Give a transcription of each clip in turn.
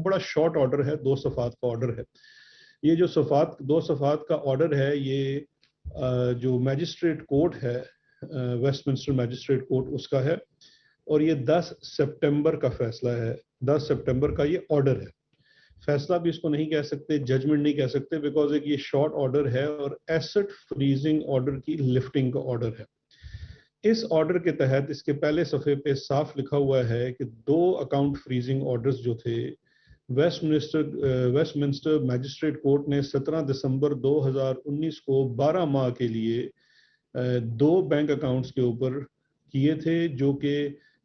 बड़ा short order है, 2 सफ़ात का ऑर्डर है। ये जो 2 सफ़ात का ऑर्डर है, ये जो मैजिस्ट्रेट कोर्ट है, वेस्टमिंस्टर मैजिस्ट्रेट कोर्ट, उसका है, और ये 10 सितंबर का फैसला है। 10 सितंबर का ये ऑर्डर है। फैसला भी इसको नहीं कह सकते, जजमेंट नहीं कह सकते, बिकॉज एक ये शॉर्ट ऑर्डर है और एसेट फ्रीजिंग ऑर्डर की लिफ्टिंग का ऑर्डर है। इस ऑर्डर के तहत इसके पहले सफ़े पे साफ लिखा हुआ है कि 2 अकाउंट फ्रीजिंग ऑर्डर्स जो थे, वेस्टमिंस्टर मैजिस्ट्रेट कोर्ट ने 17 दिसंबर 2019 को 12 माह के लिए 2 बैंक अकाउंट्स के ऊपर किए थे, जो कि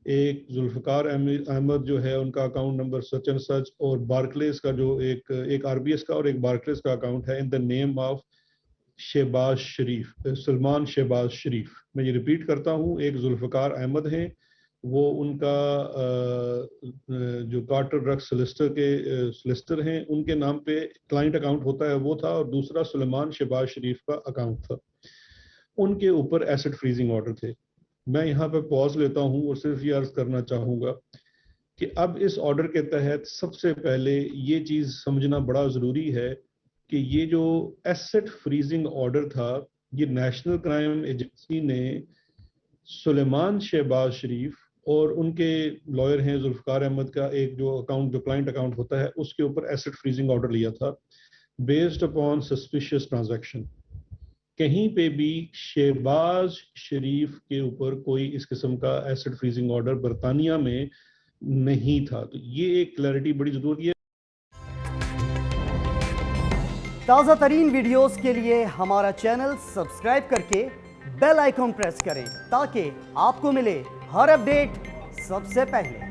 एक जुल्फ़िकार अहमद जो है उनका account number such and such, और बार्कलेस का जो एक आरबीएस का और एक बार्कलेस का अकाउंट है in the name of Shahbaz Sharif, Salman Shahbaz Sharif. मैं ये रिपीट करता हूँ, एक जुल्फ़िकार अहमद हैं, वो उनका जो कार्टर ड्रग सोलिसिटर हैं, उनके नाम पे क्लाइंट अकाउंट होता है, वो था, और दूसरा सलमान शहबाज शरीफ का अकाउंट था। उनके ऊपर एसेट फ्रीजिंग ऑर्डर थे। मैं यहाँ पे पॉज लेता हूँ और सिर्फ ये अर्ज करना चाहूँगा कि अब इस ऑर्डर के तहत सबसे पहले ये चीज़ समझना बड़ा ज़रूरी है कि ये जो एसेट फ्रीजिंग ऑर्डर था, ये नेशनल क्राइम एजेंसी ने सुलेमान शहबाज शरीफ और उनके लॉयर हैं जुल्फ़िकार अहमद का एक जो अकाउंट, जो क्लाइंट अकाउंट होता है, उसके ऊपर एसेट फ्रीजिंग ऑर्डर लिया था बेस्ड अपॉन सस्पिशियस ट्रांजैक्शन। कहीं पे भी शहबाज शरीफ के ऊपर कोई इस किस्म का एसेट फ्रीजिंग ऑर्डर बरतानिया में नहीं था। तो ये एक क्लैरिटी बड़ी जरूरी है। ताज़ा तरीन वीडियोस के लिए हमारा चैनल सब्सक्राइब करके बेल आइकॉन प्रेस करें ताकि आपको मिले हर अपडेट सबसे पहले।